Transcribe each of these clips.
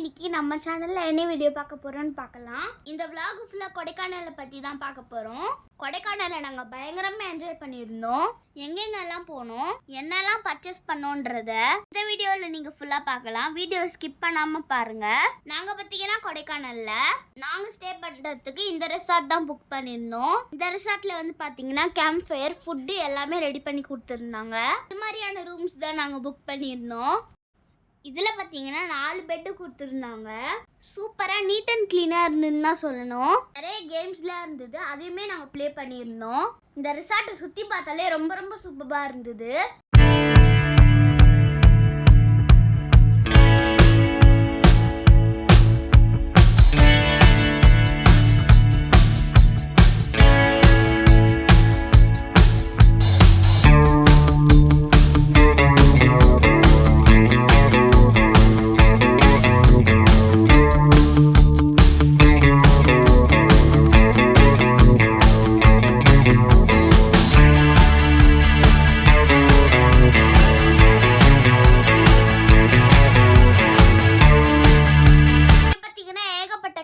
இன்னைக்கு நம்ம சேனல்ல என்ன வீடியோ பார்க்க போறோம்னு பார்க்கலாம். இந்த vlog ஃபுல்லா கொடைக்கானலை பத்தி தான் பார்க்க போறோம். கொடைக்கானலை நாங்க பயங்கரமா என்ஜாய் பண்ணியிருந்தோம். எங்கெங்கெல்லாம் போனோம், என்னெல்லாம் பர்ச்சேஸ் பண்ணோன்றத இந்த வீடியோவில் நீங்க ஃபுல்லா பார்க்கலாம். வீடியோவை ஸ்கிப் பண்ணாம பாருங்க. நாங்க பார்த்தீங்கன்னா கொடைக்கானல்ல நாங்க ஸ்டே பண்றதுக்கு இந்த ரெசார்ட் தான் புக் பண்ணியிருந்தோம். இந்த ரெசார்ட்ல வந்து பார்த்தீங்கன்னா கேம்ப் ஃபயர், ஃபுட்டு எல்லாமே ரெடி பண்ணி கொடுத்துருந்தாங்க. இது மாதிரியான ரூம்ஸ் தான் நாங்கள் புக் பண்ணியிருந்தோம். இதில் பார்த்தீங்கன்னா 4 பெட்டு கொடுத்துருந்தாங்க. சூப்பராக நீட் அண்ட் க்ளீனாக இருந்ததுன்னு தான் சொல்லணும். நிறைய கேம்ஸ்லாம் இருந்தது, அதையுமே நாங்கள் ப்ளே பண்ணியிருந்தோம். இந்த ரிசார்ட்டை சுற்றி பார்த்தாலே ரொம்ப ரொம்ப சூப்பராக இருந்தது.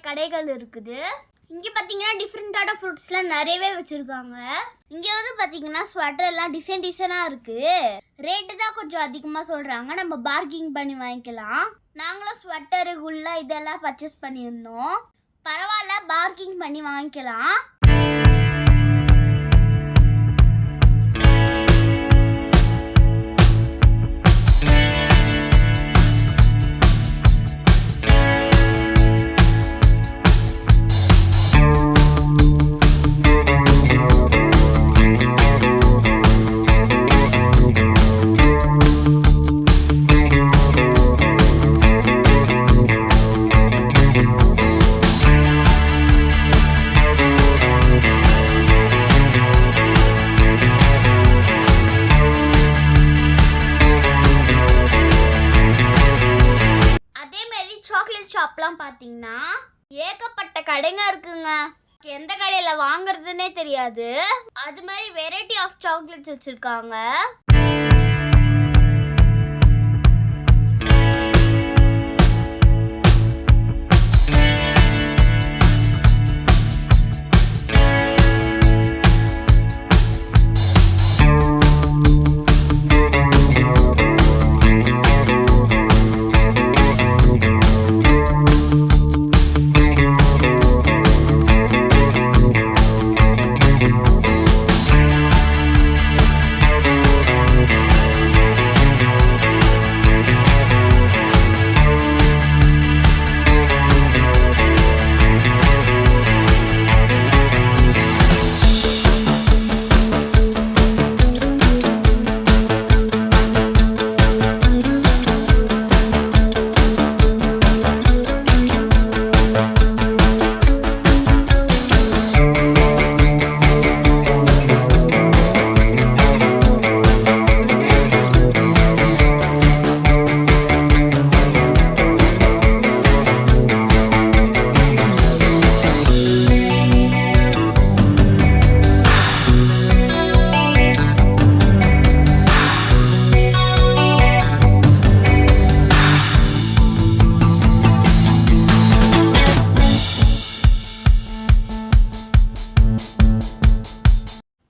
கடைகள் இருக்குது. இங்கே பார்த்தீங்கன்னா டிஃப்ரெண்டான ஃப்ரூட்ஸ்லாம் நிறையவே வச்சுருக்காங்க. இங்கே வந்து பார்த்தீங்கன்னா ஸ்வெட்டர் எல்லாம் டிசைனாக இருக்குது. ரேட்டு தான் கொஞ்சம் அதிகமாக சொல்கிறாங்க, நம்ம பார்கிங் பண்ணி வாங்கிக்கலாம். நாங்களும் ஸ்வெட்டரு குல்லா இதெல்லாம் பர்ச்சேஸ் பண்ணியிருந்தோம். பரவாயில்ல, பார்கிங் பண்ணி வாங்கிக்கலாம். ஷாப்லாம் பார்த்தீங்கன்னா ஏகப்பட்ட கடைங்க இருக்குங்க. எந்த கடையில் வாங்குறதுன்னே தெரியாது. அது மாதிரி வெரைட்டி ஆஃப் சாக்லேட்ஸ் வச்சுருக்காங்க.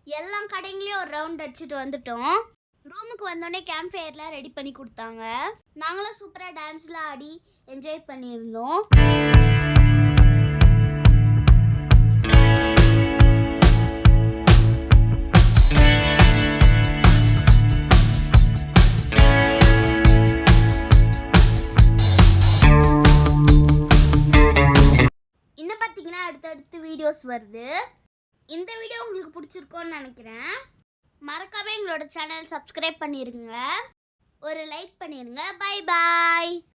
எல்லாம் கடைங்களையும் ஒரு ரவுண்ட் அடிச்சுட்டு வந்துட்டோம். ரூமுக்கு வந்தோடனே கேம்ப் ஃபயர்லாம் ரெடி பண்ணி கொடுத்தாங்க. நாங்களும் சூப்பராக டான்ஸ்லாம் ஆடி என்ஜாய் பண்ணியிருந்தோம். இன்னும் பார்த்தீங்கன்னா அடுத்தடுத்து வீடியோஸ் வருது. இந்த வீடியோ உங்களுக்கு பிடிச்சிருக்கோன்னு நினைக்கிறேன். மறக்காம எங்களோட சேனல் சப்ஸ்கிரைப் பண்ணிருங்க, ஒரு லைக் பண்ணிருங்க. Bye bye.